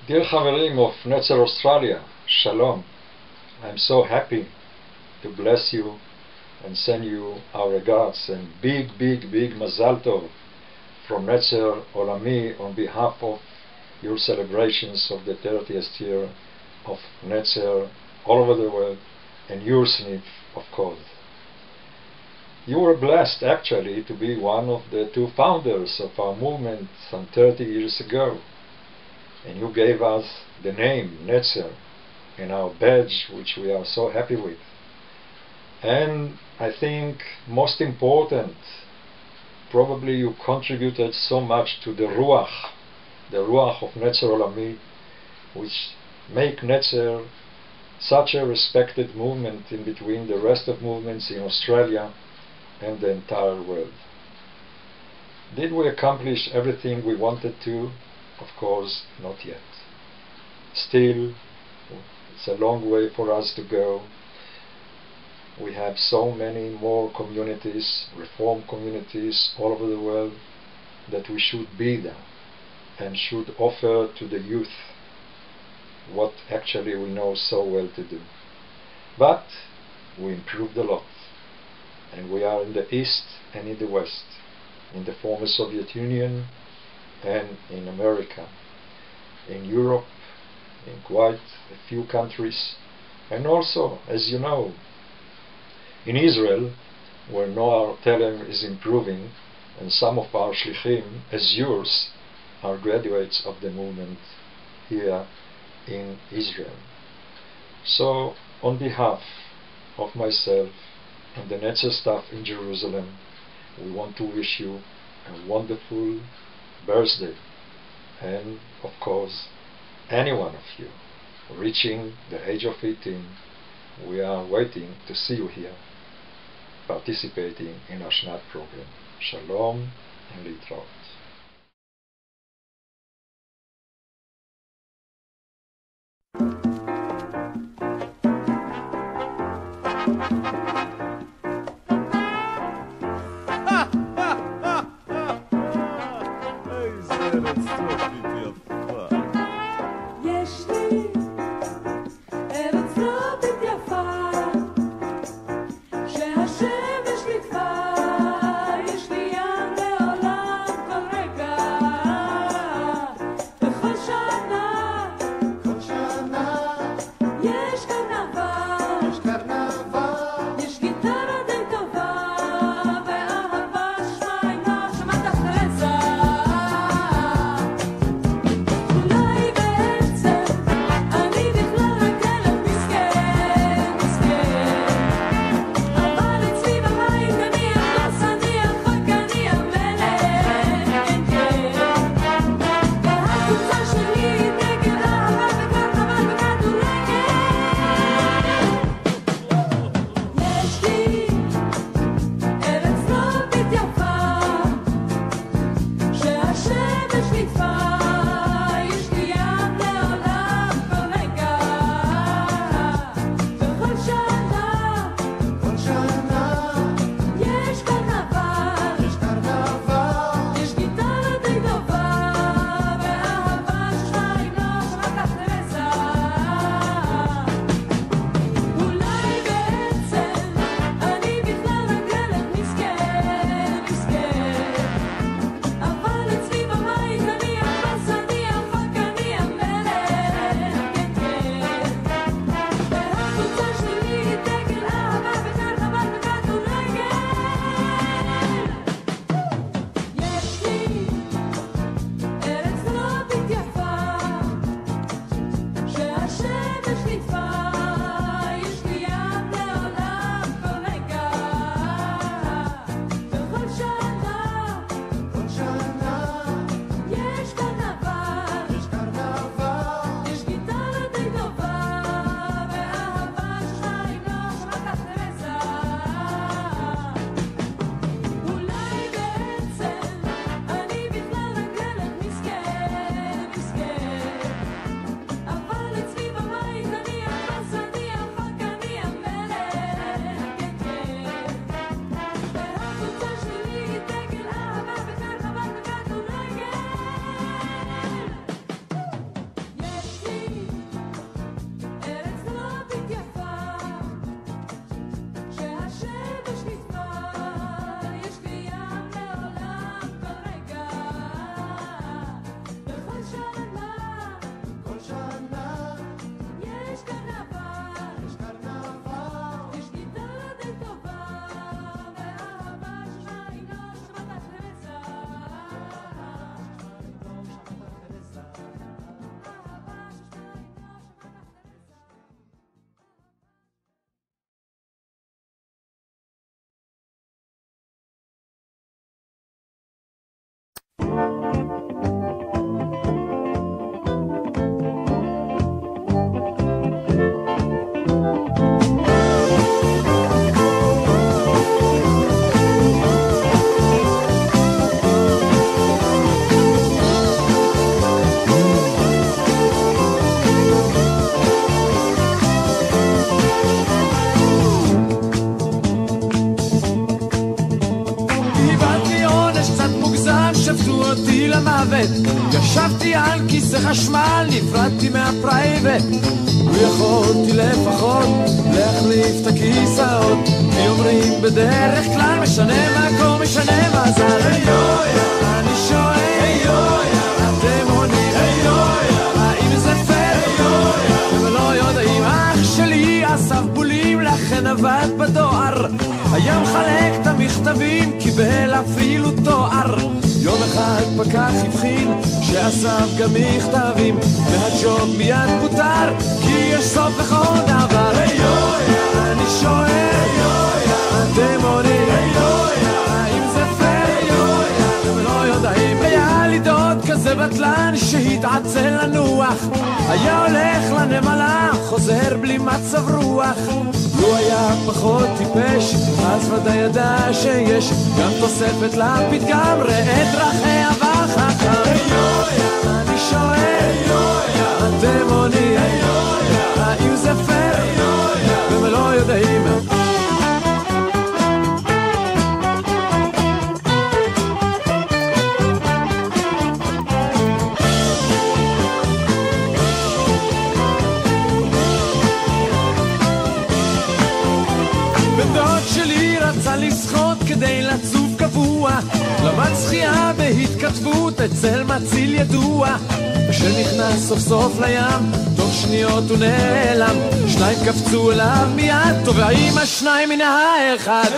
Dear Chaverim of Netzer Australia, Shalom. I'm so happy to bless you and send you our regards and big Mazal Tov from Netzer Olami on behalf of your celebrations of the 30th year of Netzer all over the world and your SNF, of course. You were blessed actually to be one of the two founders of our movement some 30 years ago. And you gave us the name Netzer and our badge, which we are so happy with. And I think most important, probably you contributed so much to the Ruach of Netzer Olami, which make Netzer such a respected movement in between the rest of movements in Australia and the entire world. Did we accomplish everything we wanted to? Of course, not yet. Still, it's a long way for us to go. We have so many more communities, reform communities all over the world, that we should be there and should offer to the youth what actually we know so well to do. But we improved a lot, and we are in the East and in the West, in the former Soviet Union and in America, in Europe, in quite a few countries, and also, as you know, in Israel, where Noar Telem is improving, and some of our shlichim, as yours, are graduates of the movement here in Israel. So, on behalf of myself and the Netzer staff in Jerusalem, we want to wish you a wonderful birthday, and of course, any one of you reaching the age of 18, we are waiting to see you here participating in our Shnat program. Shalom and Litraut. שהשמש נדפה, יש לי ים לעולם כל למוות. ישבתי על כיסא חשמל, נפרדתי מהפרייבט, ויכולתי לפחות להחליף את הכיסאות. מי אומרים בדרך כלל משנה מקום, משנה מזל. אני שואל, אתם עונים, האם זה פייר? ולא יודעים, אח שלי אסף בולים, לכן עבד בדואר, היה מחלק את המכתבים, קיבל אפילו תואר. יום אחד פקח הבחין שאסף גם מכתבים, והג'וב מיד פוטר, כי יש סוף לכל דבר. אני שואל, אתם עונים, האם זה פייר? אתם לא יודעים. היה לי דוד כזה בטלן שהתעצל לנוח, היה הולך לנמלה, חוזר בלי מצב רוח. הוא היה פחות טיפש, אז ודאי ידע שיש גם תוספת לפתגם, ראה את דרכיה וחכם. אני שואל, אתם עונים, האם זה פייר? אתם לא יודעים. בדוד שלי רצה לשחות כדי לצוף קבוע, למד שחייה בהתכתבות אצל מציל ידוע. כשנכנס סוף סוף לים, תוך שניות הוא נעלם, שניים קפצו אליו מיד, טובעים השניים מן האחד.